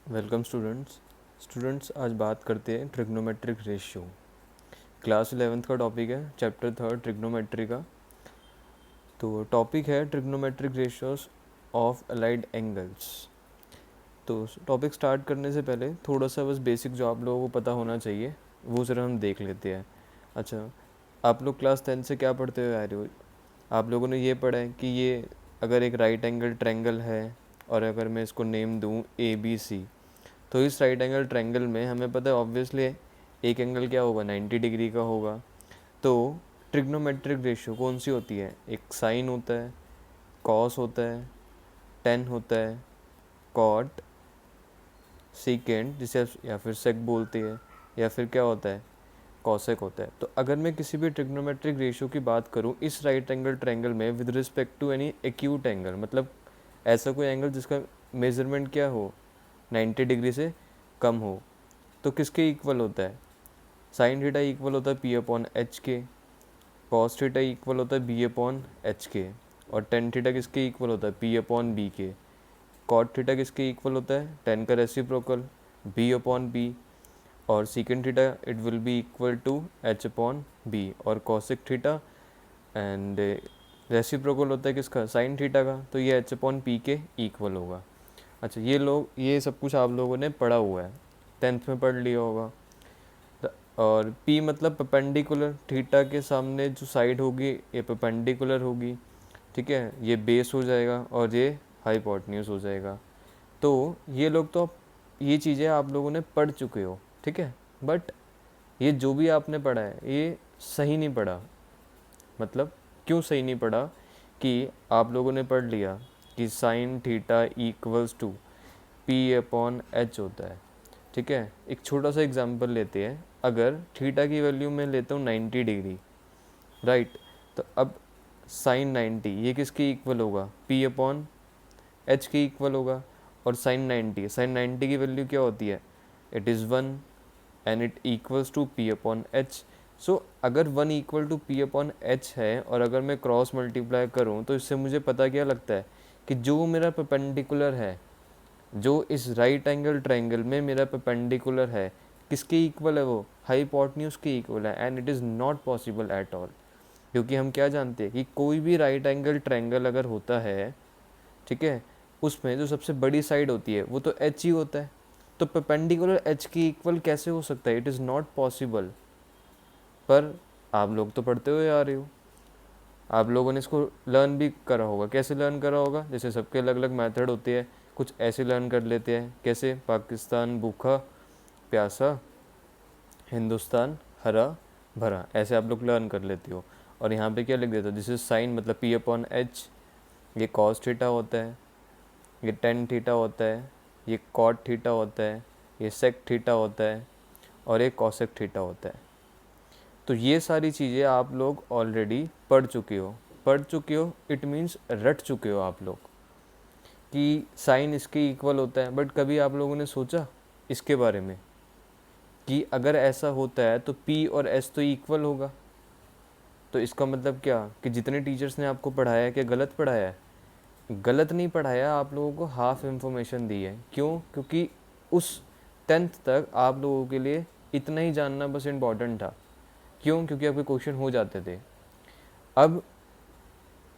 Welcome students आज बात करते हैं ट्रिग्नोमेट्रिक रेशियो। क्लास 11th का टॉपिक है, चैप्टर 3 ट्रिग्नोमेट्री का। तो टॉपिक है trigonometric ratios of allied angles. तो टॉपिक स्टार्ट करने से पहले थोड़ा सा बस बेसिक जो आप लोगों को पता होना चाहिए वो ज़रा हम देख लेते हैं। अच्छा, आप लोग क्लास 10 से क्या पढ़ते हुए आ रहे हो? आप लोगों ने ये पढ़ा है कि ये अगर एक राइट एंगल ट्रायंगल है और अगर मैं इसको नेम दूँ ABC, तो इस राइट एंगल ट्रायंगल में हमें पता है ऑब्वियसली एक एंगल क्या होगा, 90 डिग्री का होगा। तो ट्रिग्नोमेट्रिक रेशियो कौन सी होती है? एक साइन होता है, कॉस होता है, टेन होता है, कॉट, सीकेंट जिसे या फिर सेक बोलते हैं, या फिर क्या होता है, कॉसेक होता है। तो अगर मैं किसी भी ट्रिग्नोमेट्रिक रेशियो की बात करूं इस राइट एंगल ट्रायंगल में with respect to any acute angle, मतलब ऐसा कोई एंगल जिसका मेजरमेंट क्या हो, 90 डिग्री से कम हो, तो किसके इक्वल होता है? साइन थीटा इक्वल होता है पी अपॉन एच के, कॉस थीटा इक्वल होता है बी अपॉन एच के, और टेन थीटा किसके इक्वल होता है? पी अपॉन बी के। कॉट थीटा किसके इक्वल होता है? टेन का रेसिप्रोकल बी अपॉन बी, और secant theta it will be equal to H upon B, और कॉसिक थीटा एंड रेसिप्रोकल होता है किसका? साइन थीटा का, तो ये एच अपॉन पी के इक्वल होगा। अच्छा, ये सब कुछ आप लोगों ने पढ़ा हुआ है, 10th में पढ़ लिया होगा। और P मतलब परपेंडिकुलर, थीटा के सामने जो साइड होगी ये परपेंडिकुलर होगी, ठीक है, ये बेस हो जाएगा और ये हाइपोटेन्यूज हो जाएगा। तो ये चीज़ें आप लोगों ने पढ़ चुके हो, ठीक है। बट ये जो भी आपने पढ़ा है ये सही नहीं पढ़ा। मतलब क्यों सही नहीं पढ़ा? कि आप लोगों ने पढ़ लिया कि sine theta equals to P upon H होता है, ठीक है। एक छोटा सा एग्जांपल लेते हैं, अगर थीटा की वैल्यू मैं लेता हूँ 90 डिग्री, राइट, तो अब साइन 90 ये किसके इक्वल होगा? पी अपॉन एच के इक्वल होगा। और साइन 90 की वैल्यू क्या होती है? It is 1 and it equals to P upon H. So अगर 1 equal to P upon H है और अगर मैं क्रॉस मल्टीप्लाई करूँ तो इससे मुझे पता क्या लगता है कि जो मेरा परपेंडिकुलर है, जो इस राइट एंगल ट्रायंगल में मेरा परपेंडिकुलर है, किसके इक्वल है? वो हाइपोटेन्यूज के इक्वल है। And it is not possible at all, क्योंकि हम क्या जानते हैं कि कोई भी राइट एंगल ट्रायंगल अगर होता है, ठीक है, उसमें जो सबसे बड़ी साइड होती है वो तो एच ही होता है। तो परपेंडिकुलर एच की इक्वल कैसे हो सकता है? It is not possible. पर आप लोग तो पढ़ते हुए आ रहे हो, आप लोगों ने इसको लर्न भी करा होगा। कैसे लर्न करा होगा? जैसे सबके अलग अलग मेथड होती है, कुछ ऐसे लर्न कर लेते हैं। कैसे? पाकिस्तान भूखा प्यासा, हिंदुस्तान हरा भरा, ऐसे आप लोग लर्न कर लेते हो। और यहाँ पे क्या लिख देते हो? दिस इज साइन मतलब पी अपॉन एच, ये कॉस थीटा होता है, ये टेन थीटा होता है, ये कॉट थीटा होता है, ये सेक थीटा होता है, और ये कॉसेक थीटा होता है। तो ये सारी चीज़ें आप लोग ऑलरेडी पढ़ चुके हो, इट मीन्स रट चुके हो आप लोग कि साइन इसके इक्वल होता है। बट कभी आप लोगों ने सोचा इसके बारे में कि अगर ऐसा होता है तो P और S तो इक्वल होगा? तो इसका मतलब क्या कि जितने टीचर्स ने आपको पढ़ाया है क्या गलत पढ़ाया है? गलत नहीं पढ़ाया, आप लोगों को हाफ इन्फॉर्मेशन दी है। क्यों? क्योंकि उस 10th तक आप लोगों के लिए इतना ही जानना बस इम्पॉर्टेंट था। क्यों? क्योंकि आपके क्वेश्चन हो जाते थे। अब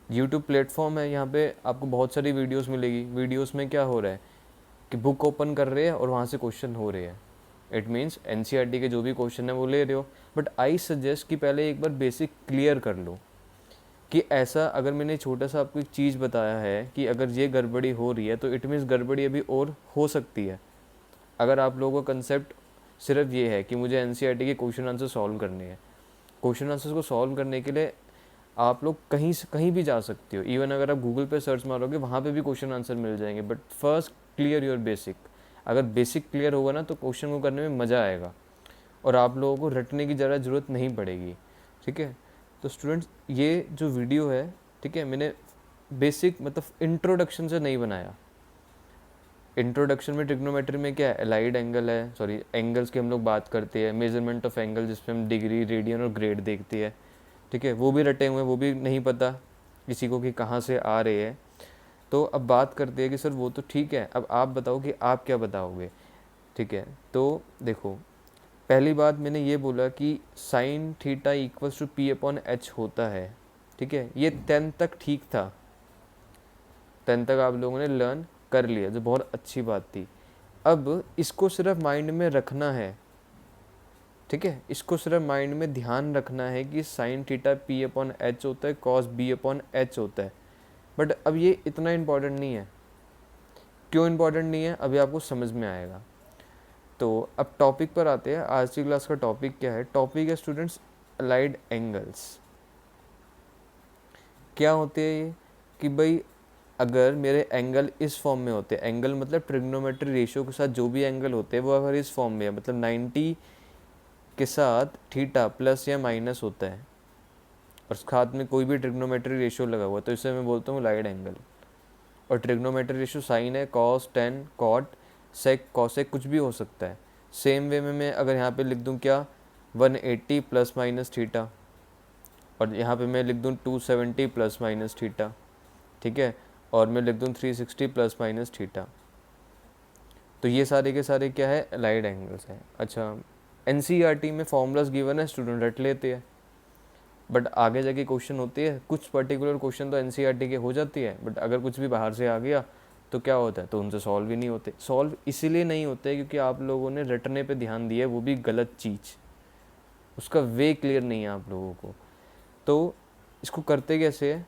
यूट्यूब प्लेटफॉर्म है, यहाँ पे आपको बहुत सारी वीडियोस मिलेगी। वीडियोस में क्या हो रहा है कि बुक ओपन कर रहे हैं और वहाँ से क्वेश्चन हो रहे हैं। इट मीन्स एनसीईआरटी के जो भी क्वेश्चन है वो ले रहे हो। बट आई सजेस्ट कि पहले एक बार बेसिक क्लियर कर लो कि ऐसा अगर मैंने छोटा सा आपको एक चीज़ बताया है कि अगर ये गड़बड़ी हो रही है तो इट मीन्स गड़बड़ी अभी और हो सकती है। अगर आप लोगों का कंसेप्ट सिर्फ ये है कि मुझे एनसीईआरटी के क्वेश्चन आंसर सॉल्व करने हैं, क्वेश्चन आंसर्स को सॉल्व करने के लिए आप लोग कहीं से कहीं भी जा सकते हो। इवन अगर आप गूगल पे सर्च मारोगे वहाँ पे भी क्वेश्चन आंसर मिल जाएंगे। But first clear your basic. अगर बेसिक क्लियर होगा ना तो क्वेश्चन को करने में मज़ा आएगा और आप लोगों को रटने की ज़रा ज़रूरत नहीं पड़ेगी, ठीक है। तो स्टूडेंट्स ये जो वीडियो है, ठीक है, मैंने बेसिक मतलब इंट्रोडक्शन से नहीं बनाया। इंट्रोडक्शन में ट्रिग्नोमेट्री में क्या है, एलाइड एंगल है, सॉरी एंगल्स की हम लोग बात करते हैं, मेजरमेंट ऑफ एंगल जिसमें हम डिग्री, रेडियन और ग्रेड देखते हैं, ठीक है। वो भी रटे हुए हैं, वो भी नहीं पता किसी को कि कहाँ से आ रहे हैं। तो अब बात करते हैं कि सर वो तो ठीक है, अब आप बताओ कि आप क्या बताओगे। ठीक है, तो देखो पहली बात मैंने ये बोला कि sine theta equals to P upon H होता है। ठीक है, ये 10 तक ठीक था, 10 तक आप लोगों ने लर्न कर लिया, जो बहुत अच्छी बात थी। अब इसको सिर्फ माइंड में रखना है। ठीक है, इसको सिर्फ माइंड में ध्यान रखना है कि sine theta P upon H होता है, कॉस बी अपॉन एच होता है। बट अब ये इतना इम्पॉर्टेंट नहीं है। क्यों इम्पॉर्टेंट नहीं है अभी आपको समझ में आएगा। तो अब टॉपिक पर आते हैं। आज की क्लास का टॉपिक क्या है? टॉपिक है स्टूडेंट्स अलाइड एंगल्स। क्या होते हैं ये? कि भाई अगर मेरे एंगल इस फॉर्म में होते हैं, एंगल मतलब ट्रिग्नोमेट्री रेशियो के साथ जो भी एंगल होते हैं वो अगर इस फॉर्म में है, मतलब 90 के साथ थीटा प्लस या माइनस होता है और साथ में कोई भी ट्रिग्नोमेट्री रेशियो लगा हुआ है, तो इसे मैं बोलता हूँ लाइड एंगल। और ट्रिग्नोमेट्री रेशियो साइन है, कॉस, टेन, कॉट, सेक, कॉसेक कुछ भी हो सकता है। सेम वे में मैं अगर यहाँ पे लिख दूँ क्या 180 प्लस माइनस थीटा, और यहाँ पे मैं लिख दूँ 270 प्लस माइनस थीटा। ठीक है, और मैं लिख दूँ 360 प्लस माइनस थीटा। तो ये सारे के सारे क्या है? अलाइड एंगल्स हैं। अच्छा, एनसीईआरटी में फॉर्मूलाज गिवन है, स्टूडेंट रट लेते हैं, बट आगे जाके क्वेश्चन होती है, कुछ पर्टिकुलर क्वेश्चन तो एनसीईआरटी के हो जाती है, बट अगर कुछ भी बाहर से आ गया तो क्या होता है, तो उनसे सॉल्व ही नहीं होते। सॉल्व इसीलिए नहीं होते क्योंकि आप लोगों ने रटने पे ध्यान दिया है, वो भी गलत चीज़, उसका वे क्लियर नहीं है आप लोगों को। तो इसको करते कैसे है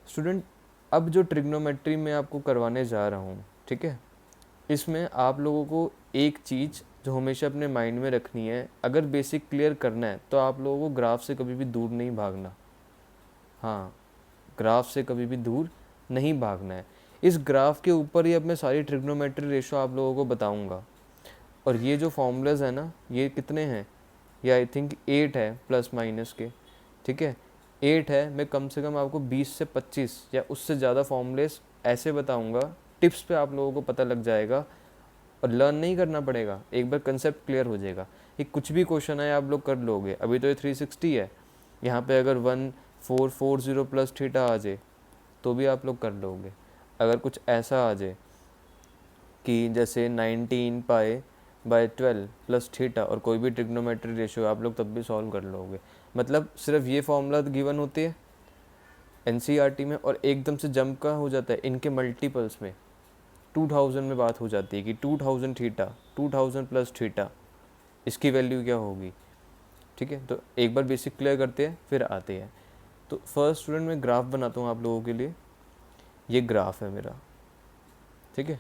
स्टूडेंट? अब जो ट्रिग्नोमेट्री में आपको करवाने जा रहा हूँ, ठीक है, इसमें आप लोगों को एक चीज़ जो हमेशा अपने माइंड में रखनी है, अगर बेसिक क्लियर करना है तो आप लोगों को ग्राफ से कभी भी दूर नहीं भागना। हाँ, ग्राफ से कभी भी दूर नहीं भागना है। इस ग्राफ के ऊपर ही अब मैं सारी ट्रिग्नोमेट्री रेशो आप लोगों को बताऊंगा। और ये जो फॉर्मूलाज है ना, ये कितने हैं? ये आई थिंक 8 है प्लस माइनस के। ठीक है, 8 है। मैं कम से कम आपको 20 से 25 या उससे ज़्यादा फॉर्मूलेस ऐसे बताऊंगा, टिप्स पे आप लोगों को पता लग जाएगा और लर्न नहीं करना पड़ेगा, एक बार कंसेप्ट क्लियर हो जाएगा। ये कुछ भी क्वेश्चन है आप लोग कर लोगे। अभी तो ये 360 है, यहाँ पे अगर 1440 प्लस थीटा आ जाए तो भी आप लोग कर लोगे। अगर कुछ ऐसा आ जाए कि जैसे 19 पाई बाय 12 प्लस थीटा और कोई भी ट्रिग्नोमेट्री रेशियो, आप लोग तब भी सॉल्व कर लोगे। मतलब सिर्फ ये फॉर्मूला गिवन होती है एनसीईआरटी में और एकदम से जंप का हो जाता है इनके मल्टीपल्स में। 2000 में बात हो जाती है कि 2000 थीटा, 2000 प्लस थीटा, इसकी वैल्यू क्या होगी। ठीक है, तो एक बार बेसिक क्लियर करते हैं फिर आते हैं। तो फर्स्ट स्टूडेंट मैं ग्राफ बनाता हूँ आप लोगों के लिए। ये ग्राफ है मेरा। ठीक है,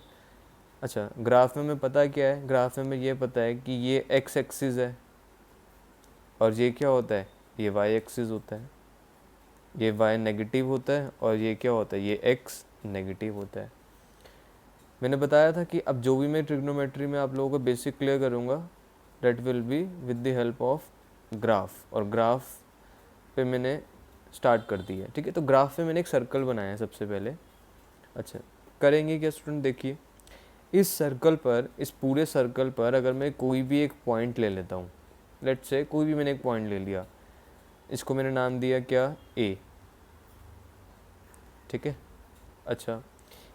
अच्छा, ग्राफ में मैं पता क्या है, ग्राफ में ये पता है कि ये एक्स एक्सिस है और ये क्या होता है, ये वाई एक्सिस होता है। ये वाई नेगेटिव होता है और ये क्या होता है, ये एक्स नेगेटिव होता है। मैंने बताया था कि अब जो भी मैं ट्रिग्नोमेट्री में आप लोगों को बेसिक क्लियर करूँगा, that will be with the help of graph. और ग्राफ पे मैंने स्टार्ट कर दी है। ठीक है, तो ग्राफ पे मैंने एक सर्कल बनाया है सबसे पहले। अच्छा, करेंगे क्या स्टूडेंट? देखिए, इस सर्कल पर, इस पूरे सर्कल पर अगर मैं कोई भी एक पॉइंट ले लेता हूँ, लेट्स से कोई भी मैंने एक पॉइंट ले लिया, इसको मैंने नाम दिया क्या, ए। ठीक है, अच्छा,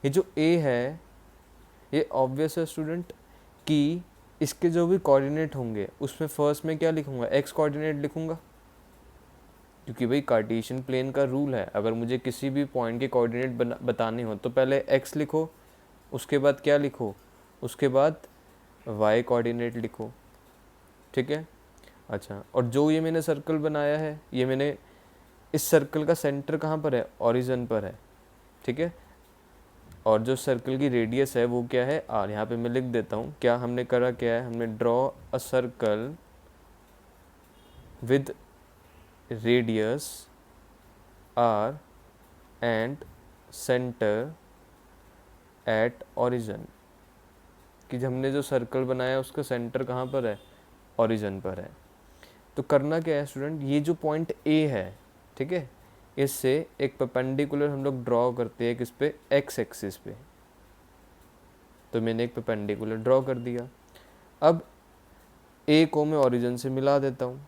ये जो ए है ये ऑब्वियस है स्टूडेंट कि इसके जो भी कोऑर्डिनेट होंगे उसमें फर्स्ट में क्या लिखूंगा, एक्स कोऑर्डिनेट लिखूंगा, क्योंकि भाई कार्टेशियन प्लेन का रूल है, अगर मुझे किसी भी पॉइंट के कोऑर्डिनेट बताने हो तो पहले एक्स लिखो, उसके बाद क्या लिखो, उसके बाद वाई कोऑर्डिनेट लिखो। ठीक है, अच्छा, और जो ये मैंने सर्कल बनाया है, ये मैंने, इस सर्कल का सेंटर कहाँ पर है, ओरिजिन पर है। ठीक है, और जो सर्कल की रेडियस है वो क्या है, आर। यहाँ पे मैं लिख देता हूँ क्या हमने करा, क्या है, हमने draw a circle with radius R and centre at origin. कि हमने जो सर्कल बनाया उसका सेंटर कहाँ पर है, ओरिजिन पर है। तो करना क्या है स्टूडेंट, ये जो पॉइंट ए है, ठीक है, इससे एक परपेंडिकुलर हम लोग ड्रॉ करते हैं किस पे, एक्स एक्सिस पे। तो मैंने एक परपेंडिकुलर ड्रॉ कर दिया। अब ए को मैं ओरिजिन से मिला देता हूँ,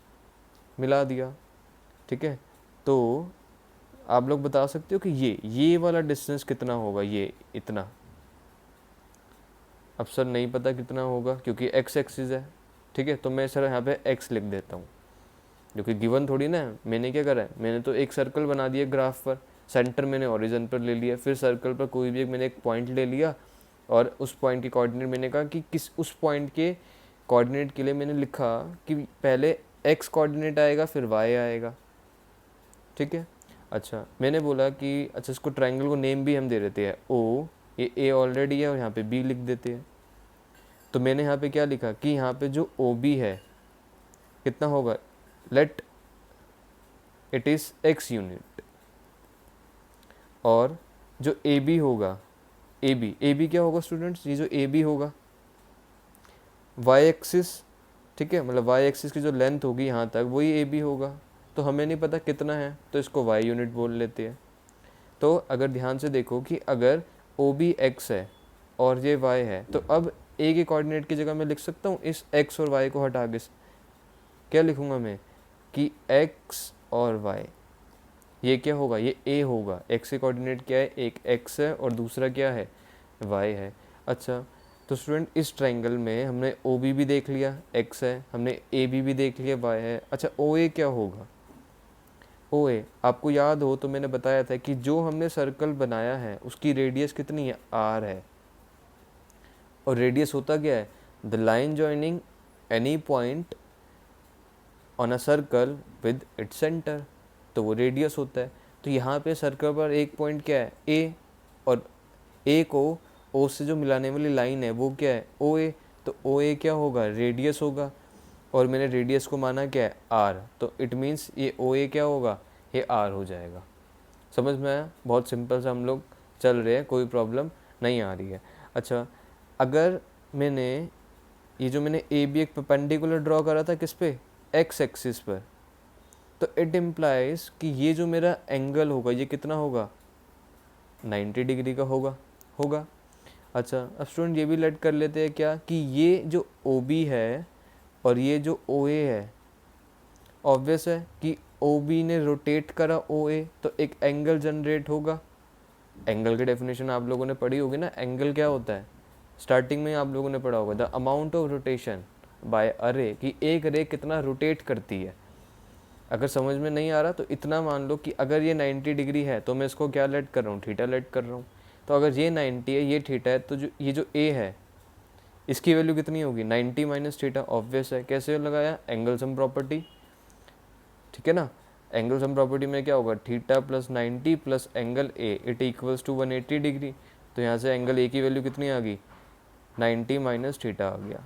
मिला दिया। ठीक है, तो आप लोग बता सकते हो कि ये वाला डिस्टेंस कितना होगा, ये इतना। अब सर नहीं पता कितना होगा क्योंकि एक्स एक्सिस है, ठीक है, तो मैं सर यहाँ पे एक्स लिख देता हूँ, जो कि गिवन थोड़ी ना है। मैंने क्या करा है, मैंने तो एक सर्कल बना दिया ग्राफ पर, सेंटर मैंने ओरिजिन पर ले लिया, फिर सर्कल पर कोई भी मैंने एक पॉइंट ले लिया और उस पॉइंट के कोऑर्डिनेट मैंने कहा कि किस उस पॉइंट के कोऑर्डिनेट के लिए मैंने लिखा कि पहले एक्स कोऑर्डिनेट आएगा फिर वाई आएगा, ठीक है। अच्छा मैंने बोला कि अच्छा इसको ट्रायंगल को नेम भी हम दे देते हैं ओ, ये ए ऑलरेडी है और यहाँ पे बी लिख देते हैं। तो मैंने यहाँ पे क्या लिखा कि यहाँ पे जो ओ बी है कितना होगा, let it is x unit, और जो ए बी होगा, ए बी क्या होगा स्टूडेंट्स, ये जो ए बी होगा वाई एक्सिस, ठीक है, मतलब वाई एक्सिस की जो लेंथ होगी यहाँ तक वही ए बी होगा। तो हमें नहीं पता कितना है तो इसको वाई यूनिट बोल लेते हैं। तो अगर ध्यान से देखो कि अगर ओ बी एक्स है और ये वाई है, तो अब ए के कोऑर्डिनेट की जगह मैं लिख सकता हूँ इस एक्स और वाई को हटा के क्या लिखूँगा मैं कि एक्स और वाई, ये क्या होगा, ये ए होगा। एक्स के कोऑर्डिनेट क्या है, एक एक्स है और दूसरा क्या है, वाई है। अच्छा तो स्टूडेंट इस ट्रायंगल में हमने ओ बी भी देख लिया, एक्स है, हमने ए बी भी देख लिया, वाई है। अच्छा ओ ए क्या होगा, ओ ए आपको याद हो तो मैंने बताया था कि जो हमने सर्कल बनाया है उसकी रेडियस कितनी है, आर है। और रेडियस होता क्या है, the line joining any point on a circle with its centre, तो वो रेडियस होता है। तो यहाँ पे सर्कल पर एक पॉइंट क्या है, ए, और ए को ओ से जो मिलाने वाली लाइन है वो क्या है, ओ ए, तो ओ ए क्या होगा, रेडियस होगा, और मैंने रेडियस को माना क्या है, आर, तो इट मीन्स ये ओ ए क्या होगा, ये आर हो जाएगा। समझ में आया, बहुत सिंपल से हम लोग चल रहे हैं, कोई प्रॉब्लम नहीं आ रही है। अच्छा अगर मैंने ये जो मैंने ए बी एक परपेंडिकुलर ड्रॉ करा था किस पे, एक्स एक्सिस पर, तो इट इम्प्लाइज कि ये जो मेरा एंगल होगा ये कितना होगा, 90 डिग्री का होगा। अच्छा अब स्टूडेंट ये भी लेट कर लेते हैं क्या कि ये जो ओ बी है और ये जो ओ ए है, ऑब्वियस है कि ओ बी ने रोटेट करा ओ ए, तो एक एंगल जनरेट होगा। एंगल की डेफिनेशन आप लोगों ने पढ़ी होगी ना, एंगल क्या होता है, स्टार्टिंग में आप लोगों ने पढ़ा होगा, the amount of rotation by a ray, कि एक रे कितना रोटेट करती है। अगर समझ में नहीं आ रहा तो इतना मान लो कि अगर ये 90 डिग्री है तो मैं इसको क्या लेट कर रहा हूँ, थीटा लेट कर रहा हूँ। तो अगर ये 90 है ये थीटा है, तो जो ए है इसकी वैल्यू कितनी होगी, 90 माइनस थीटा, ऑब्वियस है। कैसे लगाया, एंगल सम प्रॉपर्टी, ठीक है ना। एंगल सम प्रॉपर्टी में क्या होगा, theta plus 90 plus angle A, it equals to 180 degree. तो यहाँ से एंगल ए की वैल्यू कितनी आ गई, 90 माइनस थीटा आ गया।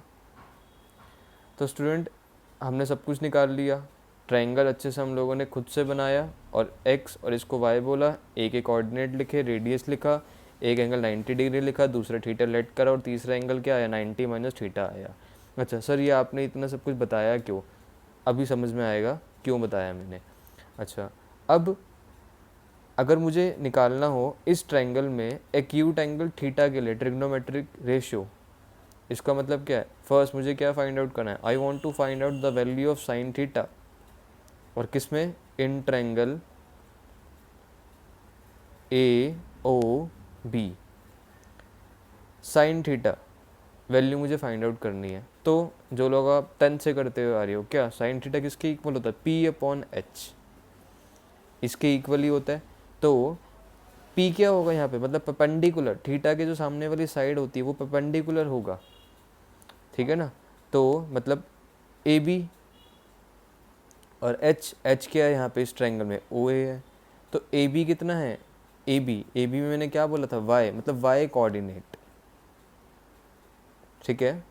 तो स्टूडेंट हमने सब कुछ निकाल लिया, ट्रायंगल अच्छे से हम लोगों ने खुद से बनाया, और x और इसको y बोला, ए के कोऑर्डिनेट लिखे, रेडियस लिखा, एक एंगल 90 डिग्री लिखा, दूसरा थीटा लेट करा, और तीसरा एंगल क्या आया, 90 माइनस थीटा आया। अच्छा सर ये आपने इतना सब कुछ बताया क्यों, अभी समझ में आएगा क्यों बताया मैंने। अच्छा अब अगर मुझे निकालना हो इस ट्रायंगल में एक्यूट एंगल थीटा के लिए ट्रिग्नोमेट्रिक रेशियो, इसका मतलब क्या है, फर्स्ट मुझे क्या फाइंड आउट करना है, I want to find out the value of sine theta, और किसमें, in triangle A O B, sine theta value मुझे फाइंड आउट करनी है। तो जो लोग आप 10 से करते हुए आ रही हो, क्या साइन थीटा किसके इक्वल होता है, पी अपॉन एच, इसके इक्वल ही होता है। तो पी क्या होगा यहाँ पे, मतलब परपेंडिकुलर, थीटा के जो सामने वाली साइड होती है वो परपेंडिकुलर होगा, ठीक है ना। तो मतलब ए बी और एच क्या है यहाँ पे इस ट्रायंगल में, ओ ए है। तो ए बी कितना है, ए बी में मैंने क्या बोला था, वाई, मतलब वाई कोऑर्डिनेट, ठीक है।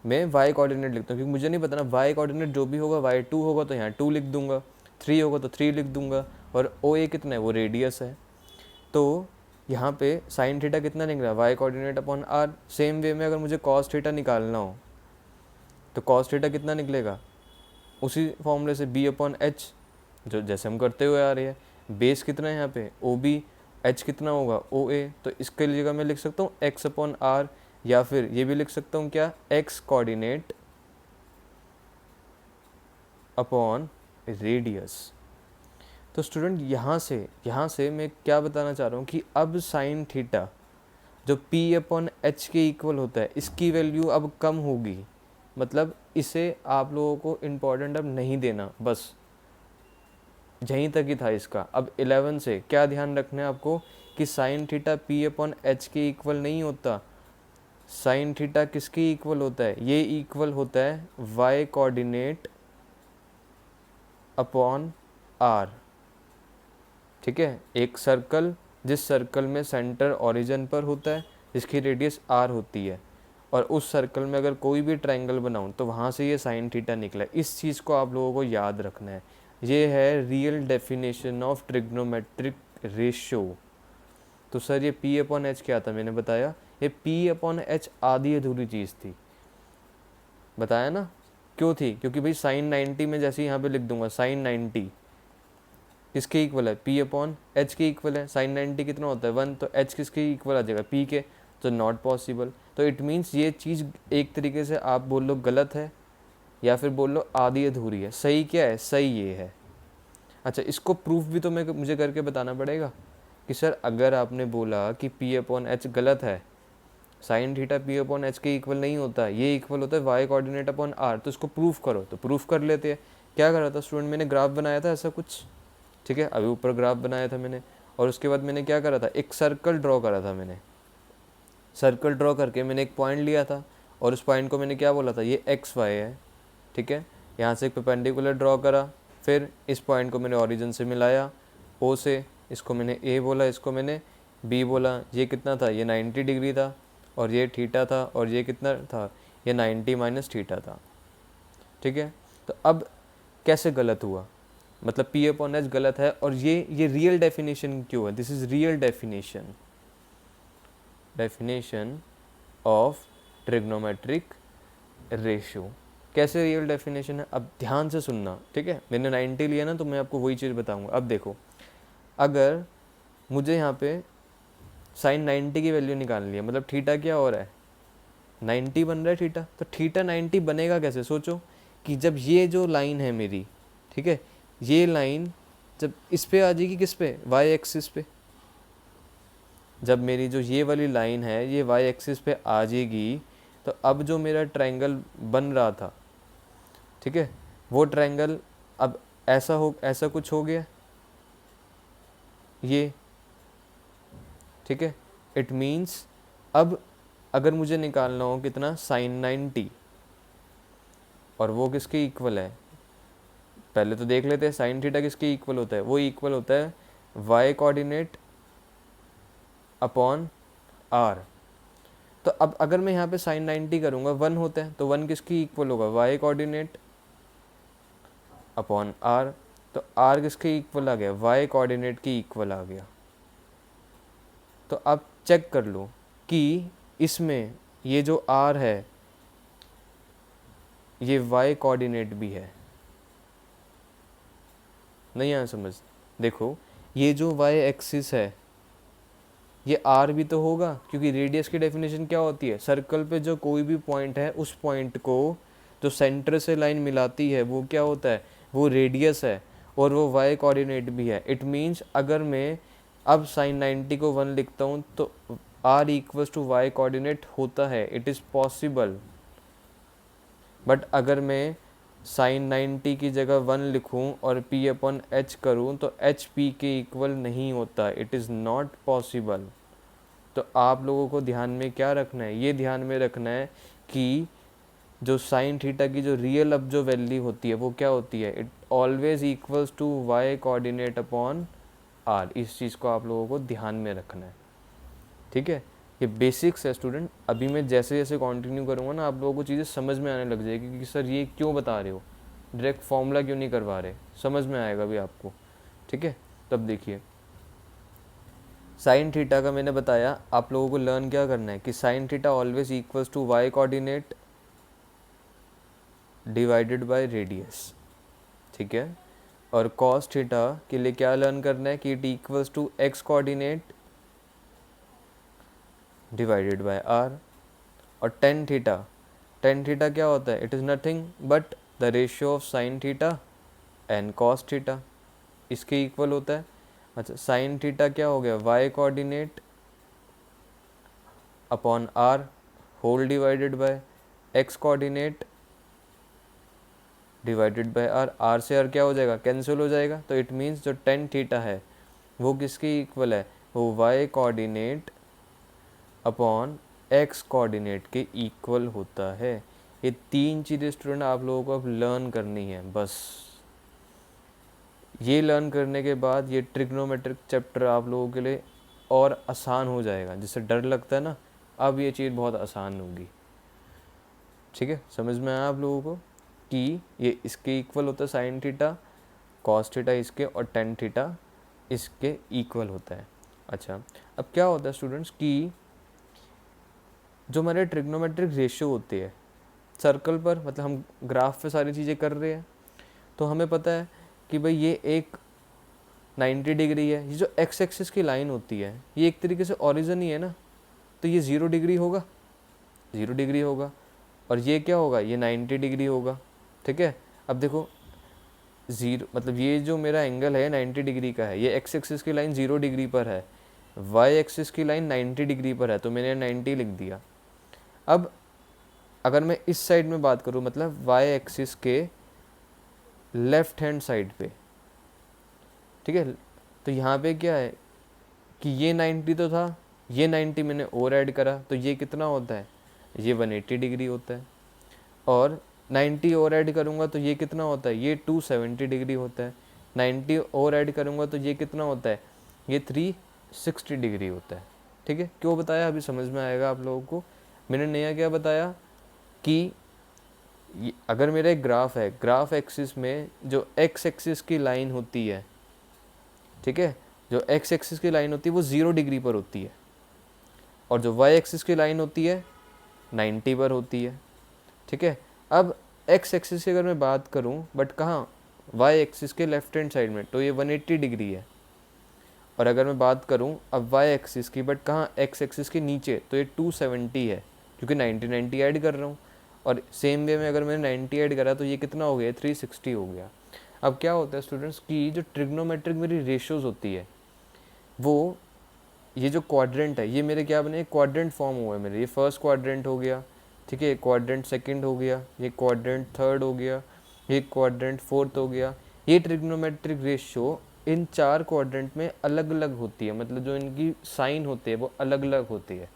मैं वाई कोऑर्डिनेट लिखता हूँ क्योंकि मुझे नहीं पता ना, वाई कोऑर्डिनेट जो भी होगा, वाई 2 होगा तो यहाँ 2 लिख दूंगा, 3 होगा तो 3 लिख दूंगा, और ओ ए कितना है, वो रेडियस है। तो यहाँ पे साइन थीटा कितना निकला, Y coordinate upon are. Same way में अगर मुझे कॉस थीटा निकालना हो तो कॉस थीटा कितना निकलेगा, उसी फॉर्मूले से बी अपॉन एच, जो जैसे हम करते हुए आ रहे हैं। बेस कितना है यहाँ पे, ओ बी, एच कितना होगा, ओ ए, तो इसके लिए जगह मैं लिख सकता हूँ एक्स अपॉन आर, या फिर ये भी लिख सकता हूँ क्या, एक्स कोऑर्डिनेट अपॉन रेडियस। तो स्टूडेंट यहाँ से मैं क्या बताना चाह रहा हूँ कि अब साइन थीटा जो P अपॉन एच के इक्वल होता है, इसकी वैल्यू अब कम होगी। मतलब इसे आप लोगों को इम्पोर्टेंट अब नहीं देना, बस यहीं तक ही था इसका। अब 11 से क्या ध्यान रखना है आपको कि sine theta P upon H के इक्वल नहीं होता। साइन थीटा किसके इक्वल होता है? ये इक्वल होता है y कोऑर्डिनेट अपॉन r। ठीक है, एक सर्कल, जिस सर्कल में सेंटर ओरिजिन पर होता है, जिसकी रेडियस r होती है, और उस सर्कल में अगर कोई भी ट्रायंगल बनाऊं तो वहाँ से ये साइन थीटा निकला। इस चीज़ को आप लोगों को याद रखना है। ये है real definition of trigonometric ratio. तो सर ये P अपॉन एच क्या था? मैंने बताया ये P अपॉन एच आधी अधूरी चीज़ थी, बताया ना। क्यों थी? क्योंकि भाई साइन 90 में जैसे यहाँ पे लिख दूंगा साइन 90 किसके इक्वल है? P अपॉन एच के इक्वल है। साइन 90 कितना होता है? 1। तो एच किसके इक्वल आ जाएगा? P के। तो नॉट पॉसिबल। तो इट मीन्स ये चीज़ एक तरीके से आप बोल लो गलत है, या फिर बोल लो आधी अधूरी है। सही क्या है? सही ये है। अच्छा, इसको प्रूफ भी तो मुझे करके बताना पड़ेगा कि सर अगर आपने बोला कि P अपॉन एच गलत है, sine theta P upon H के इक्वल नहीं होता, ये इक्वल होता है वाई कोऑर्डिनेट अपॉन आर, तो इसको प्रूफ करो। तो प्रूफ कर लेते हैं। क्या करा था स्टूडेंट? मैंने ग्राफ बनाया था ऐसा कुछ, ठीक है, अभी ऊपर ग्राफ बनाया था मैंने, और उसके बाद मैंने क्या करा था? एक सर्कल ड्रॉ करा था मैंने। सर्कल ड्रॉ करके मैंने एक पॉइंट लिया था, और उस पॉइंट को मैंने क्या बोला था? ये एक्स वाई है, ठीक है। यहाँ से एक परपेंडिकुलर ड्रॉ करा, फिर इस पॉइंट को मैंने ओरिजिन से मिलाया ओ से, इसको मैंने ए बोला, इसको मैंने बी बोला। ये कितना था? ये 90 डिग्री था, और ये थीटा था, और ये कितना था? ये 90 माइनस थीटा था, ठीक है। तो अब कैसे गलत हुआ? मतलब P अपॉन एच गलत है, और ये रियल डेफिनेशन क्यों है? This is real definition of trigonometric ratio. कैसे रियल डेफिनेशन है? अब ध्यान से सुनना, ठीक है। मैंने 90 लिया ना, तो मैं आपको वही चीज़ बताऊंगा। अब देखो, अगर मुझे यहाँ पे साइन 90 की वैल्यू निकालनी है, मतलब थीटा क्या हो रहा है? 90 बन रहा है थीटा। तो थीटा 90 बनेगा कैसे? सोचो कि जब ये जो लाइन है मेरी, ठीक है, ये लाइन जब इस पे आ जाएगी, किस पे? वाई एक्सिस पे। जब मेरी जो ये वाली लाइन है ये वाई एक्सिस पे आ जाएगी, तो अब जो मेरा ट्रायंगल बन रहा था, ठीक है, वो ट्रायंगल अब ऐसा कुछ हो गया ये, ठीक है। इट मीन्स अब अगर मुझे निकालना हो कितना? साइन 90, और वो किसके इक्वल है? पहले तो देख लेते हैं साइन थीटा किसके इक्वल होता है। वो इक्वल होता है वाई कोऑर्डिनेट अपॉन आर। तो अब अगर मैं यहाँ पे साइन 90 करूँगा, 1 होता है, तो 1 किसकी इक्वल होगा? Y coordinate upon R. तो आर किसके इक्वल आ गया? वाई कोऑर्डिनेट की इक्वल आ गया। तो आप चेक कर लो कि इसमें ये जो आर है ये वाई कोऑर्डिनेट भी है। नहीं आया समझ? देखो, ये जो वाई एक्सिस है ये आर भी तो होगा, क्योंकि रेडियस की डेफिनेशन क्या होती है? सर्कल पे जो कोई भी पॉइंट है, उस पॉइंट को जो सेंटर से लाइन मिलाती है वो क्या होता है? वो रेडियस है, और वो वाई कोऑर्डिनेट भी है। इट मीन्स अगर मैं अब साइन 90 को 1 लिखता हूँ तो r equals to y coordinate होता है, इट इज़ पॉसिबल। बट अगर मैं साइन 90 की जगह 1 लिखूं और P अपॉन एच करूं तो एच P के इक्वल नहीं होता, इट इज़ नॉट पॉसिबल। तो आप लोगों को ध्यान में क्या रखना है? ये ध्यान में रखना है कि जो साइन थीटा की जो रियल अब जो वैल्यू होती है वो क्या होती है? It always equals to y coordinate upon r. इस चीज़ को आप लोगों को ध्यान में रखना है, ठीक है। ये बेसिक्स है स्टूडेंट। अभी मैं जैसे जैसे कंटिन्यू करूँगा ना, आप लोगों को चीज़ें समझ में आने लग जाएगी कि सर ये क्यों बता रहे हो, डायरेक्ट फॉर्मूला क्यों नहीं करवा रहे, समझ में आएगा भी आपको, ठीक है। तब देखिए, साइन थीटा का मैंने बताया, आप लोगों को लर्न क्या करना है कि sine theta always equals to y coordinate divided by radius, ठीक है। और कॉस थीटा के लिए क्या लर्न करना है कि it equals to x coordinate divided by r. और टेन थीटा क्या होता है? It is nothing but the ratio of sine theta and cos theta, इसके इक्वल होता है। अच्छा, साइन थीटा क्या हो गया, Y coordinate upon r whole divided by x coordinate divided by r. R से आर क्या हो जाएगा, कैंसिल हो जाएगा। तो इट मीन्स जो टेन थीटा है वो किसके इक्वल है, वो y coordinate upon x coordinate के इक्वल होता है। ये तीन चीज़ें स्टूडेंट आप लोगों को अब लर्न करनी है बस। ये लर्न करने के बाद ये ट्रिग्नोमेट्रिक चैप्टर आप लोगों के लिए और आसान हो जाएगा। जिससे डर लगता है ना, अब ये चीज़ बहुत आसान होगी। ठीक है, समझ में आया आप लोगों को कि ये इसके इक्वल होता है साइन थीटा, कॉस थीटा इसके, और टेन थीटा इसके इक्वल होता है। अच्छा, अब क्या होता है स्टूडेंट्स कि जो हमारे ट्रिग्नोमेट्रिक रेशियो होती है सर्कल पर, मतलब हम ग्राफ पे सारी चीज़ें कर रहे हैं, तो हमें पता है कि भाई ये एक 90 डिग्री है। ये जो एक्स एक्सिस की लाइन होती है ये एक तरीके से ओरिजिन ही है ना, तो ये 0 डिग्री होगा, 0 डिग्री होगा। और ये क्या होगा, ये 90 डिग्री होगा। ठीक है, अब देखो 0 मतलब ये जो मेरा एंगल है 90 डिग्री का है, ये एक्स एक्सिस की लाइन 0 डिग्री पर है, वाई एक्सिस की लाइन 90 डिग्री पर है, तो मैंने 90 लिख दिया। अब अगर मैं इस साइड में बात करूँ, मतलब वाई एक्सिस के लेफ्ट हैंड साइड पे, ठीक है, तो यहाँ पे क्या है कि ये 90 तो था, ये 90 मैंने और ऐड करा, तो ये कितना होता है, ये 180 डिग्री होता है। और 90 और ऐड करूँगा तो ये कितना होता है, ये 270 डिग्री होता है। 90 और ऐड करूँगा तो ये कितना होता है, ये 360 डिग्री होता है। ठीक है, क्यों बताया अभी समझ में आएगा आप लोगों को। मैंने नया क्या बताया कि अगर मेरा एक ग्राफ है, ग्राफ एक्सिस में जो एक्स एक्सिस की लाइन होती है, ठीक है, जो एक्स एक्सिस की लाइन होती है वो 0 डिग्री पर होती है, और जो वाई एक्सिस की लाइन होती है 90 पर होती है। ठीक है, अब एक्स एक्सिस की अगर मैं बात करूं, बट कहाँ, वाई एक्सिस के लेफ्ट हैंड साइड में, तो ये 180 डिग्री है। और अगर मैं बात करूं अब वाई एक्सिस की, बट कहाँ, एक्स एक्सिस के नीचे, तो ये 270 है, क्योंकि 90 ऐड कर रहा हूँ। और सेम वे में अगर मैंने 90 ऐड करा तो ये कितना हो गया, 360 हो गया। अब क्या होता है स्टूडेंट्स की जो ट्रिग्नोमेट्रिक मेरी रेशियोज होती है, वो ये जो क्वाड्रेंट है, ये मेरे क्या बने, क्वाड्रेंट फॉर्म हुआ है मेरे। ये फर्स्ट क्वाड्रेंट हो गया, ठीक है, क्वाड्रेंट सेकंड हो गया, ये क्वाड्रेंट थर्ड हो गया, ये क्वाड्रेंट फोर्थ हो गया। ये ट्रिग्नोमेट्रिक रेशियो इन 4 क्वाड्रेंट में अलग अलग होती है, मतलब जो इनकी साइन होते हैं वो अलग अलग होती है।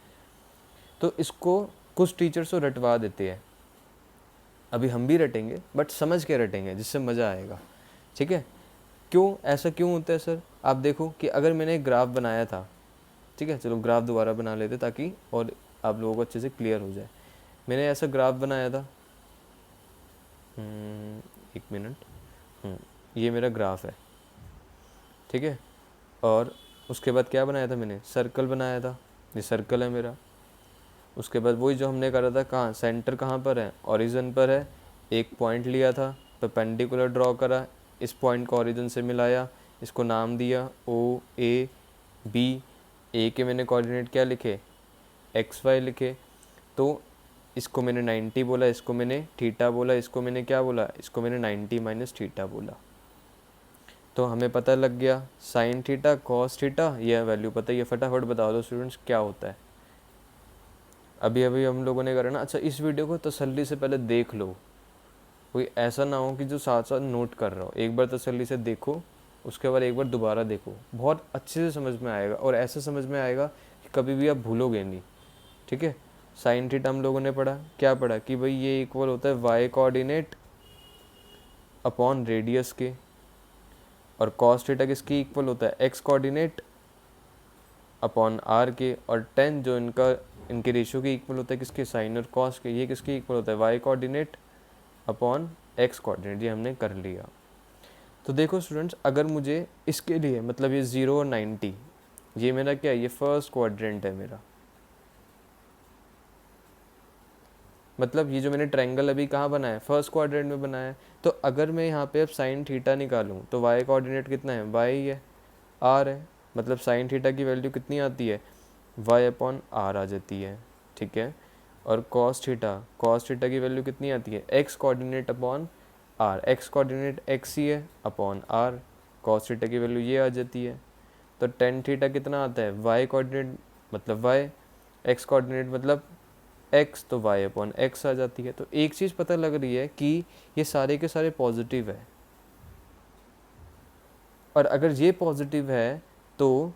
तो इसको कुछ टीचर्स तो रटवा देते हैं, अभी हम भी रटेंगे, बट समझ के रटेंगे जिससे मज़ा आएगा। ठीक है, क्यों ऐसा क्यों होता है सर, आप देखो कि अगर मैंने एक ग्राफ बनाया था, ठीक है, चलो ग्राफ दोबारा बना लेते ताकि और आप लोगों को अच्छे से क्लियर हो जाए। मैंने ऐसा ग्राफ बनाया था, एक मिनट, ये मेरा ग्राफ है, ठीक है, और उसके बाद क्या बनाया था मैंने, सर्कल बनाया था, ये सर्कल है मेरा। उसके बाद वही जो हमने करा था, कहाँ सेंटर कहाँ पर है, ओरिजिन पर है। एक पॉइंट लिया था, परपेंडिकुलर ड्रॉ करा, इस पॉइंट को ओरिजिन से मिलाया, इसको नाम दिया ओ ए बी। ए के मैंने कोऑर्डिनेट क्या लिखे, एक्स वाई लिखे। तो इसको मैंने 90 बोला, इसको मैंने थीटा बोला, इसको मैंने क्या बोला, इसको मैंने 90 माइनस थीटा बोला। तो हमें पता लग गया साइन थीटा कॉस थीटा, यह वैल्यू पता है। ये फटाफट बता दो स्टूडेंट्स क्या होता है। अभी अभी हम लोगों ने करा ना। अच्छा, इस वीडियो को तसल्ली से पहले देख लो, कोई ऐसा ना हो कि जो साथ साथ नोट कर रहा हो। एक बार तसल्ली से देखो, उसके बाद एक बार दोबारा देखो, बहुत अच्छे से समझ में आएगा, और ऐसे समझ में आएगा कि कभी भी आप भूलोगे नहीं। ठीक है, साइन थीटा हम लोगों ने पढ़ा, क्या पढ़ा कि भाई ये इक्वल होता है वाई कोऑर्डिनेट अपॉन रेडियस के, और कॉस थीटा किसकी इक्वल होता है, एक्स कोऑर्डिनेट अपॉन आर के, और टेन जो इनके रेशियो के इक्वल होता है किसके, साइन और कॉस के, ये किसके इक्वल होता है, y coordinate upon x coordinate. ये हमने कर लिया। तो देखो स्टूडेंट्स, अगर मुझे इसके लिए, मतलब ये 0 और 90, ये मेरा क्या है, ये फर्स्ट क्वाड्रेंट है मेरा, मतलब ये जो मैंने ट्रायंगल अभी कहाँ बनाया है, फर्स्ट क्वाड्रेंट में बनाया है। तो अगर मैं यहाँ पे अब साइन थीटा निकालूँ तो वाई कोऑर्डिनेट कितना है, वाई है, आर है, मतलब साइन थीटा की वैल्यू कितनी आती है, वाई अपॉन आर आ जाती है। ठीक है, और कॉस थीटा की वैल्यू कितनी आती है, x coordinate upon R, X coordinate X ही है अपॉन आर, कॉस थीटा की वैल्यू ये आ जाती है। तो टेन थीटा कितना आता है, वाई कोऑर्डिनेट मतलब वाई, एक्स कोऑर्डिनेट मतलब एक्स, तो वाई अपॉन एक्स आ जाती है। तो एक चीज़ पता लग रही है कि ये सारे के सारे पॉजिटिव है, और अगर ये पॉजिटिव है तो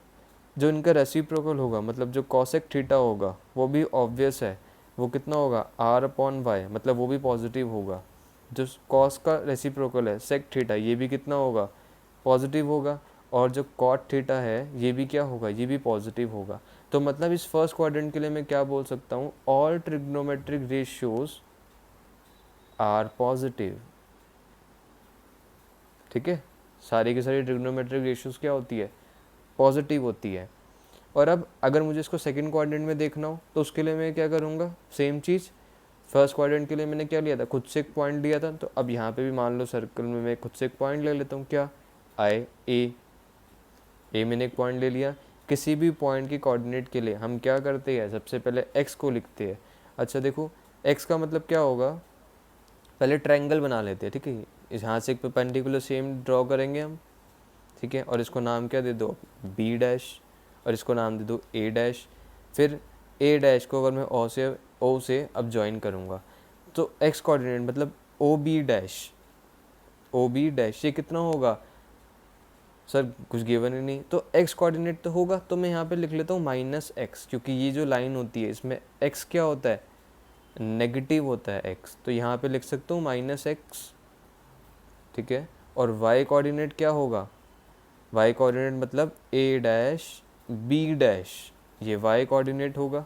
जो इनका रेसिप्रोकल होगा मतलब जो कॉसेक थीटा होगा वो भी ऑब्वियस है, वो कितना होगा आर अपॉन वाई, मतलब वो भी पॉजिटिव होगा। जो कॉस का रेसिप्रोकल है सेक थीटा, ये भी कितना होगा पॉजिटिव होगा, और जो कॉट थीटा है ये भी क्या होगा, ये भी पॉजिटिव होगा। तो मतलब इस फर्स्ट क्वाड्रेंट के लिए मैं क्या बोल सकता हूँ, all trigonometric ratios are positive. ठीक है, सारी की सारी ट्रिग्नोमेट्रिक रेशियोज क्या होती है, पॉजिटिव होती है। और अब अगर मुझे इसको सेकंड क्वाड्रेंट में देखना हो तो उसके लिए मैं क्या करूँगा, सेम चीज़। फर्स्ट क्वाड्रेंट के लिए मैंने क्या लिया था, खुद से एक पॉइंट लिया था, तो अब यहाँ पे भी मान लो सर्कल में मैं खुद से एक पॉइंट ले लेता हूँ, क्या आई ए मैंने एक पॉइंट ले लिया। किसी भी पॉइंट की कोऑर्डिनेट के लिए हम क्या करते हैं, सबसे पहले एक्स को लिखते हैं। अच्छा देखो, एक्स का मतलब क्या होगा, पहले ट्रायंगल बना लेते हैं। ठीक है, इस यहाँ से एक परपेंडिकुलर सेम ड्रॉ करेंगे हम। ठीक है, और इसको नाम क्या दे दो, बी डैश, और इसको नाम दे दो ए डैश। फिर ए डैश को अगर मैं ओ से अब ज्वाइन करूँगा तो एक्स कोऑर्डिनेट मतलब ओ बी डैश, ये कितना होगा सर, कुछ गिवन ही नहीं, तो एक्स कोऑर्डिनेट तो होगा, तो मैं यहाँ पे लिख लेता हूँ माइनस एक्स, क्योंकि ये जो लाइन होती है इसमें एक्स क्या होता है, नेगेटिव होता है एक्स, तो यहाँ पे लिख सकता हूँ माइनस एक्स। ठीक है, और वाई कोऑर्डिनेट क्या होगा, वाई कोऑर्डिनेट मतलब ए डैश बी डैश, ये वाई कोऑर्डिनेट होगा।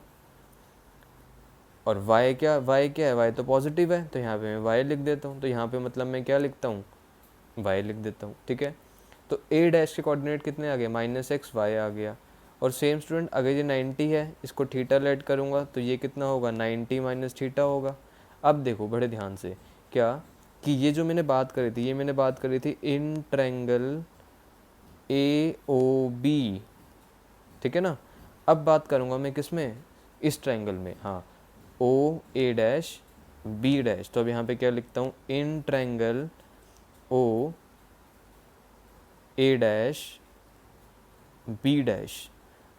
और वाई क्या है, वाई तो पॉजिटिव है, तो यहाँ पे मैं वाई लिख देता हूँ। तो यहाँ पे मतलब मैं क्या लिखता हूँ, वाई लिख देता हूँ। ठीक है, तो ए डैश के कोऑर्डिनेट कितने आ गए, माइनस एक्स वाई आ गया। और सेम स्टूडेंट, अगर ये 90 है, इसको थीटा लेट करूँगा तो ये कितना होगा, 90 माइनस थीटा होगा। अब देखो बड़े ध्यान से, क्या कि ये जो मैंने बात करी थी, ये मैंने बात करी थी इन ट्रायंगल ए ओ बी। ठीक है ना, अब बात करूँगा मैं किस में, इस ट्रायंगल में, हाँ, O A dash B dash. तो अब यहाँ पे क्या लिखता हूँ, in triangle O A dash B dash.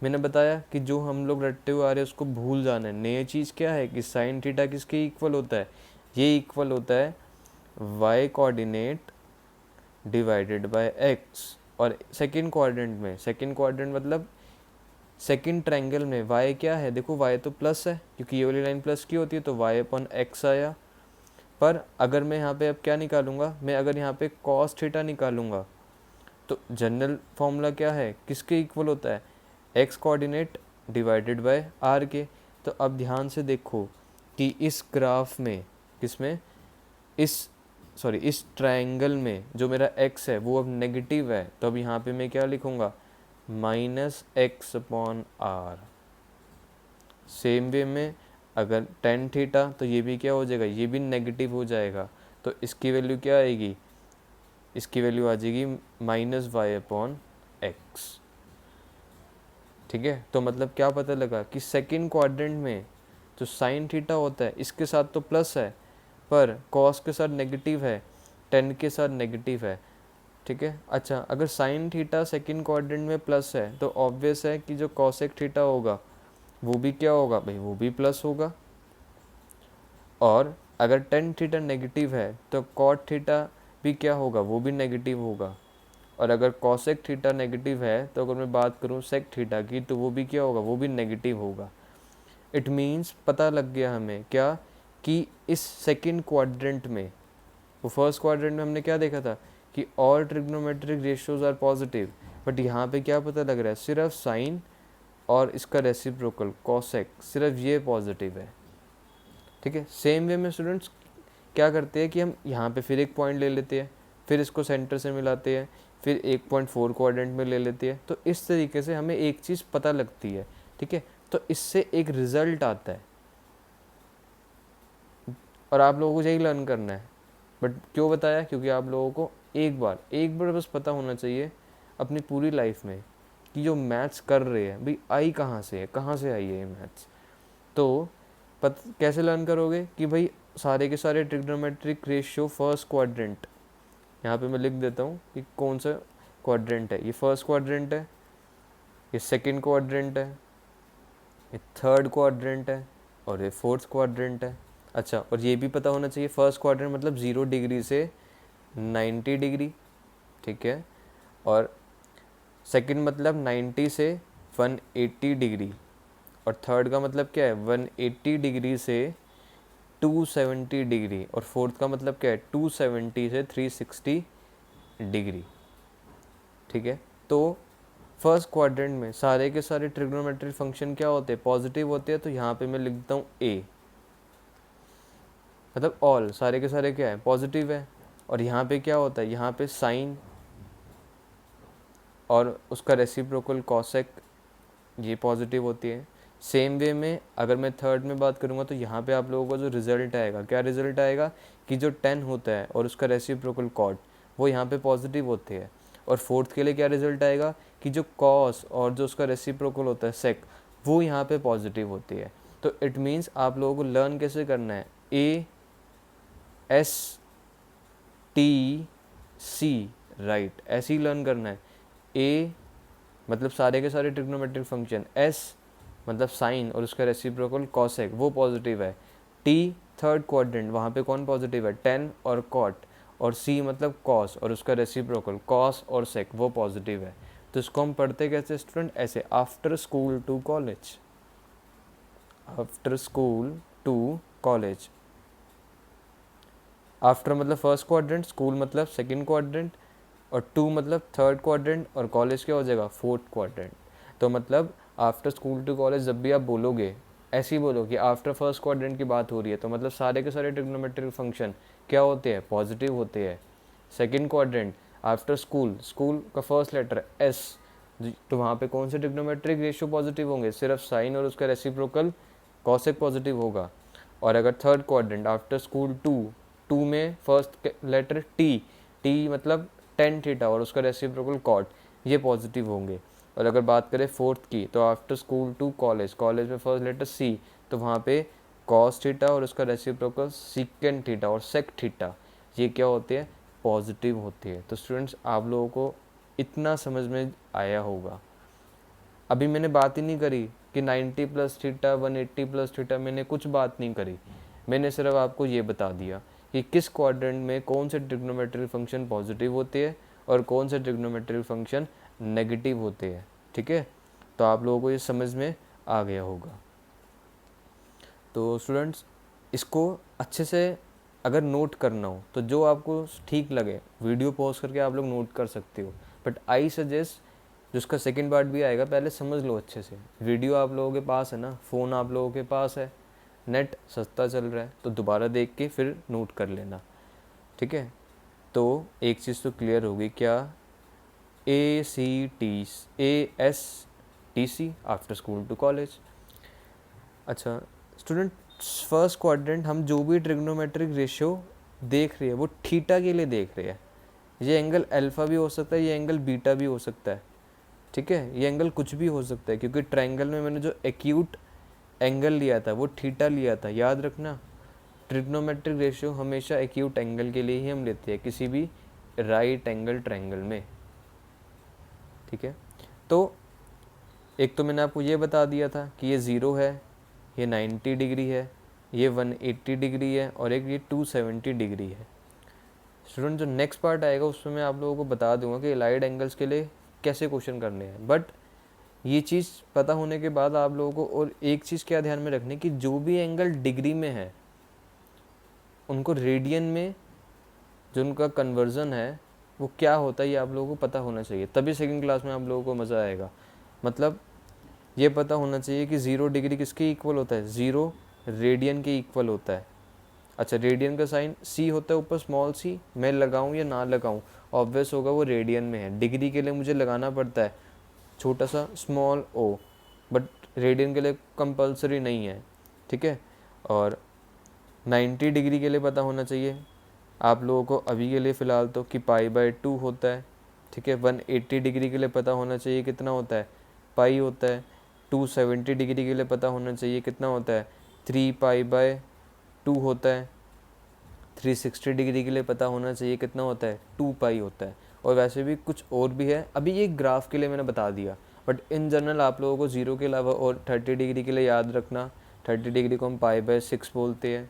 मैंने बताया कि जो हम लोग रटते हुए आ रहे हैं उसको भूल जाना है। नई चीज़ क्या है कि साइन थीटा किसके इक्वल होता है, ये इक्वल होता है y coordinate divided by x. और सेकंड क्वाड्रेंट मतलब सेकंड ट्रायंगल में वाई क्या है, देखो वाई तो प्लस है, क्योंकि ये वाली लाइन प्लस की होती है, तो वाई अपॉन एक्स आया। पर अगर मैं यहाँ पे अब क्या निकालूंगा, मैं अगर यहाँ पे कॉस थीटा निकालूंगा तो जनरल फॉर्मूला क्या है, किसके इक्वल होता है, x coordinate divided by r के। तो अब ध्यान से देखो कि इस ग्राफ में, किसमें, इस ट्रायंगल में जो मेरा एक्स है वो अब नेगेटिव है, तो अब यहाँ पे मैं क्या लिखूँगा, minus x upon are. Same way में अगर टेन थीटा, तो ये भी क्या हो जाएगा, ये भी नेगेटिव हो जाएगा, तो इसकी वैल्यू क्या आएगी, इसकी वैल्यू आ जाएगी माइनस वाई अपॉन एक्स। ठीक है, तो मतलब क्या पता लगा कि सेकंड क्वाड्रेंट में जो साइन थीटा होता है इसके साथ तो प्लस है, पर कॉस के साथ नेगेटिव है, टेन के साथ नेगेटिव है। ठीक है, अच्छा अगर साइन थीटा सेकंड क्वाड्रेंट में प्लस है तो ऑब्वियस है कि जो कॉसेक थीटा होगा वो भी क्या होगा भाई, वो भी प्लस होगा। और अगर टेन थीटा नेगेटिव है तो कॉट थीटा भी क्या होगा, वो भी नेगेटिव होगा। और अगर कॉसेक थीटा नेगेटिव है तो अगर मैं बात करूँ सेक थीटा की, तो वो भी क्या होगा, वो भी नेगेटिव होगा। इट मीन्स पता लग गया हमें क्या कि इस सेकंड क्वाड्रेंट में, वो फर्स्ट क्वाड्रेंट में हमने क्या देखा था कि all trigonometric ratios are positive, but यहाँ पे क्या पता लग रहा है, सिर्फ साइन और इसका रेसिप्रोकल कॉसेक, सिर्फ ये पॉजिटिव है। ठीक है, सेम वे में स्टूडेंट्स क्या करते हैं कि हम यहाँ पे फिर एक पॉइंट ले लेते हैं, फिर इसको सेंटर से मिलाते हैं, फिर 1.4 क्वाड्रेंट में ले लेते हैं, तो इस तरीके से हमें एक चीज़ पता लगती है। ठीक है, तो इससे एक रिजल्ट आता है और आप लोगों को यही लर्न करना है। बट क्यों बताया, क्योंकि आप लोगों को एक बार बस पता होना चाहिए अपनी पूरी लाइफ में कि जो मैथ्स कर रहे हैं भाई आई कहाँ से है, कहाँ से आई है ये मैथ्स। तो कैसे लर्न करोगे कि भाई सारे के सारे ट्रिग्नोमेट्रिक रेशियो फर्स्ट क्वाड्रेंट, यहाँ पे मैं लिख देता हूँ कि कौन क्वाड्रेंट है, ये फर्स्ट क्वाड्रेंट है, ये सेकंड क्वाड्रेंट है, ये थर्ड क्वाड्रेंट है और ये फोर्थ क्वाड्रेंट है। अच्छा, और ये भी पता होना चाहिए फर्स्ट क्वाड्रेंट मतलब 0 डिग्री से 90 डिग्री, ठीक है, और सेकंड मतलब 90 से 180 डिग्री, और थर्ड का मतलब क्या है 180 डिग्री से 270 डिग्री, और फोर्थ का मतलब क्या है 270 से 360 डिग्री, ठीक है। तो फर्स्ट क्वाड्रेंट में सारे के सारे ट्रिग्नोमेट्रिक फंक्शन क्या होते हैं, पॉजिटिव होते हैं, तो यहाँ पे मैं लिखता हूँ ए, मतलब ऑल सारे के सारे क्या है पॉजिटिव है। और यहाँ पे क्या होता है, यहाँ पे साइन और उसका रेसिप्रोकल कॉसेक ये पॉजिटिव होती है। सेम वे में अगर मैं थर्ड में बात करूँगा तो यहाँ पे आप लोगों का जो रिजल्ट आएगा, क्या रिजल्ट आएगा कि जो 10 होता है और उसका रेसिप्रोकल कॉट वो यहाँ पे पॉजिटिव होते हैं। और फोर्थ के लिए क्या रिजल्ट आएगा कि जो कॉस और जो उसका रेसिप्रोकल होता है सेक वो यहाँ पे पॉजिटिव होती है। तो इट मीन्स आप लोगों को लर्न कैसे करना है, A S T C, right, ऐसे ही लर्न करना है। ए मतलब सारे के सारे ट्रिग्नोमेट्रिक फंक्शन, एस मतलब साइन और उसका रेसिप्रोकल कॉसेक वो पॉजिटिव है, टी थर्ड क्वाड्रेंट वहाँ पे कौन पॉजिटिव है 10 और कॉट, और सी मतलब कॉस और उसका रेसिप्रोकल कॉस और सेक वो पॉजिटिव है। तो इसको हम पढ़ते कैसे स्टूडेंट, ऐसे after school to college, after school to college. After मतलब फर्स्ट क्वाड्रेंट, स्कूल मतलब सेकंड क्वाड्रेंट, और टू मतलब थर्ड क्वाड्रेंट, और कॉलेज क्या हो जाएगा फोर्थ क्वाड्रेंट। तो मतलब आफ्टर स्कूल टू कॉलेज जब भी आप बोलोगे ऐसे ही बोलो कि आफ्टर फर्स्ट क्वाड्रेंट की बात हो रही है, तो मतलब सारे के सारे ट्रिग्नोमेट्रिक फंक्शन क्या होते हैं पॉजिटिव होते हैं। Second quadrant after school, school का फर्स्ट लेटर एस, तो वहाँ पे कौन से ट्रिग्नोमेट्रिक रेशियो पॉजिटिव होंगे, सिर्फ साइन और उसका रेसिप्रोकल कॉसेक पॉजिटिव होगा। और अगर third quadrant after school to, to में फर्स्ट लेटर टी, टी मतलब 10 थीटा और उसका रेसिप्रोकल कॉट ये पॉजिटिव होंगे। और अगर बात करें फोर्थ की तो after school to college, college में फर्स्ट लेटर सी, तो वहाँ पे कॉस थीटा और उसका रेसिप्रोकल सीकेंड थीटा और सेक थीटा ये क्या होते हैं पॉजिटिव होती है। तो स्टूडेंट्स आप लोगों को इतना समझ में आया होगा। अभी मैंने बात ही नहीं करी कि 90 प्लस थीटा 180 प्लस थीटा, मैंने कुछ बात नहीं करी, मैंने सिर्फ आपको ये बता दिया कि किस क्वाड्रेंट में कौन से ट्रिग्नोमेट्रिक फंक्शन पॉजिटिव होते हैं और कौन से ट्रिग्नोमेट्रिक फंक्शन नेगेटिव होते हैं, ठीक है। तो आप लोगों को ये समझ में आ गया होगा। तो स्टूडेंट्स इसको अच्छे से अगर नोट करना हो तो जो आपको ठीक लगे वीडियो पॉज करके आप लोग नोट कर सकते हो, बट आई सजेस्ट जिसका सेकंड पार्ट भी आएगा पहले समझ लो अच्छे से। वीडियो आप लोगों के पास है ना, फ़ोन आप लोगों के पास है, नेट सस्ता चल रहा है, तो दोबारा देख के फिर नोट कर लेना, ठीक है। तो एक चीज़ तो क्लियर होगी क्या, ASTC after school to college. अच्छा स्टूडेंट फर्स्ट क्वाड्रेंट हम जो भी ट्रिग्नोमेट्रिक रेशियो देख रहे हैं वो थीटा के लिए देख रहे हैं। ये एंगल अल्फ़ा भी हो सकता है, ये एंगल बीटा भी हो सकता है, ठीक है, ये एंगल कुछ भी हो सकता है, क्योंकि ट्रायंगल में मैंने जो एक्यूट एंगल लिया था वो थीटा लिया था, याद रखना। ट्रिग्नोमेट्रिक रेशियो हमेशा एक्यूट एंगल के लिए ही हम लेते हैं किसी भी राइट एंगल ट्रायंगल में, ठीक है। तो एक तो मैंने आपको ये बता दिया था कि ये 0 है, ये 90 डिग्री है, ये 180 डिग्री है, और एक ये 270 डिग्री है। स्टूडेंट जो नेक्स्ट पार्ट आएगा उसमें मैं आप लोगों को बता दूंगा कि एलाइड एंगल्स के लिए कैसे क्वेश्चन करने हैं। बट ये चीज़ पता होने के बाद आप लोगों को और एक चीज़ क्या ध्यान में रखनी कि जो भी एंगल डिग्री में है उनको रेडियन में जो उनका कन्वर्जन है वो क्या होता है ये आप लोगों को पता होना चाहिए, तभी सेकंड क्लास में आप लोगों को मज़ा आएगा। मतलब ये पता होना चाहिए कि 0 डिग्री किसके इक्वल होता है, 0 रेडियन के इक्वल होता है। अच्छा रेडियन का साइन सी होता है ऊपर स्मॉल सी, मैं लगाऊं या ना लगाऊं ऑब्वियस होगा वो रेडियन में है। डिग्री के लिए मुझे लगाना पड़ता है छोटा सा स्मॉल ओ, बट रेडियन के लिए कंपलसरी नहीं है, ठीक है। और 90 डिग्री के लिए पता होना चाहिए आप लोगों को अभी के लिए फ़िलहाल तो कि π/2 होता है, ठीक है। 180 डिग्री के लिए पता होना चाहिए कितना होता है पाई होता है। 270 डिग्री के लिए पता होना चाहिए कितना होता है 3π/2 होता है। 360 डिग्री के लिए पता होना चाहिए कितना होता है 2 पाई होता है। और वैसे भी कुछ और भी है, अभी ये ग्राफ के लिए मैंने बता दिया, बट इन जनरल आप लोगों को 0 के अलावा और 30 डिग्री के लिए याद रखना, 30 डिग्री को हम π/6 बोलते हैं।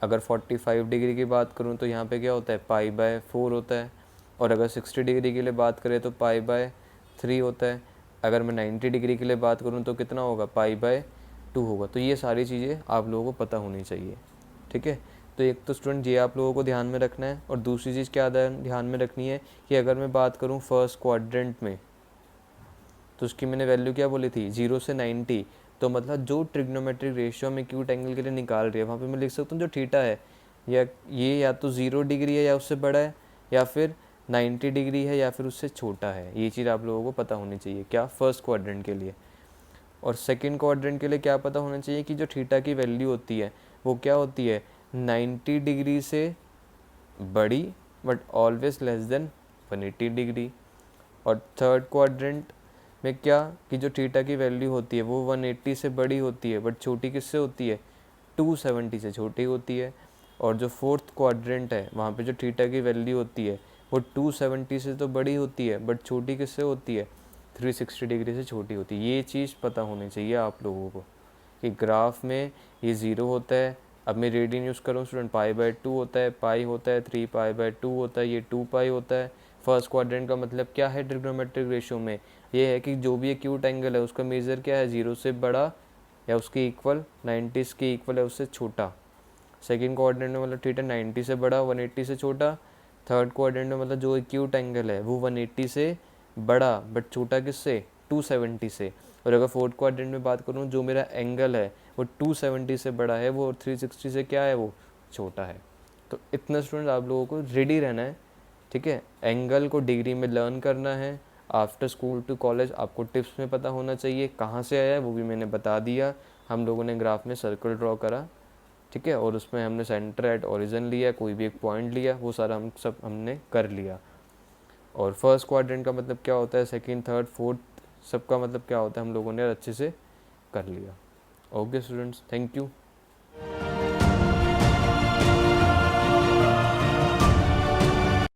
अगर 45 डिग्री की बात करूँ तो यहाँ पे क्या होता है, π/4 होता है। और अगर 60 डिग्री के लिए बात करें तो π/3 होता है। अगर मैं 90 डिग्री के लिए बात करूँ तो कितना होगा, π/2 होगा। तो ये सारी चीज़ें आप लोगों को पता होनी चाहिए, ठीक है। तो एक तो स्टूडेंट ये आप लोगों को ध्यान में रखना है। और दूसरी चीज़ क्या ध्यान में रखनी है कि अगर मैं बात करूँ फर्स्ट क्वाड्रेंट में, तो उसकी मैंने वैल्यू क्या बोली थी, 0 से 90। तो मतलब जो ट्रिग्नोमेट्रिक रेशियो में एक्यूट एंगल के लिए निकाल रही है, वहाँ पे मैं लिख सकता हूँ जो थीटा है या तो 0 डिग्री है या उससे बड़ा है, या फिर 90 डिग्री है या फिर उससे छोटा है। ये चीज़ आप लोगों को पता होनी चाहिए, क्या, फर्स्ट क्वाड्रेंट के लिए। और सेकंड क्वाड्रेंट के लिए क्या पता होना चाहिए कि जो थीटा की वैल्यू होती है वो क्या होती है, 90 डिग्री से बड़ी but always less than 180 degree. और थर्ड क्वाड्रेंट में क्या, कि जो थीटा की वैल्यू होती है वो 180 से बड़ी होती है बट छोटी किससे होती है, 270 से छोटी होती है। और जो फोर्थ क्वाड्रेंट है वहाँ पे जो थीटा की वैल्यू होती है वो 270 से तो बड़ी होती है बट छोटी किससे होती है, 360 डिग्री से छोटी होती है। ये चीज़ पता होनी चाहिए आप लोगों को कि ग्राफ में ये 0 होता है। अब मैं रेडियन यूज़ करूँ स्टूडेंट, π/2 होता है, पाई होता है, 3π/2 होता है, ये 2π होता है। फर्स्ट क्वाड्रेंट का मतलब क्या है ट्रिग्नोमेट्रिक रेशियो में, ये है कि जो भी एक्यूट एंगल है उसका मेज़र क्या है, 0 से बड़ा या उसके इक्वल, 90 के इक्वल है उससे छोटा। सेकंड क्वाड्रेंट में मतलब थीटा 90 से बड़ा, 180 से छोटा। थर्ड क्वाड्रेंट में मतलब जो एक्यूट एंगल है वो 180 से बड़ा बट छोटा किससे, 270 से। और अगर फोर्थ क्वाड्रेंट में बात करूँ, जो मेरा एंगल है वो 270 से बड़ा है वो, और 360 से क्या है, वो छोटा है। तो इतना स्टूडेंट आप लोगों को रेडी रहना है, ठीक है। एंगल को डिग्री में लर्न करना है। आफ्टर स्कूल टू कॉलेज आपको टिप्स में पता होना चाहिए, कहाँ से आया है वो भी मैंने बता दिया। हम लोगों ने ग्राफ में सर्कल ड्रॉ करा, ठीक है, और उसमें हमने सेंटर एट ओरिजिन लिया, कोई भी एक पॉइंट लिया, वो सारा हमने कर लिया। और फर्स्ट क्वाड्रेंट का मतलब क्या होता है, सेकंड, थर्ड, फोर्थ, सबका मतलब क्या होता है हम लोगों ने अच्छे से कर लिया। Okay students, thank you.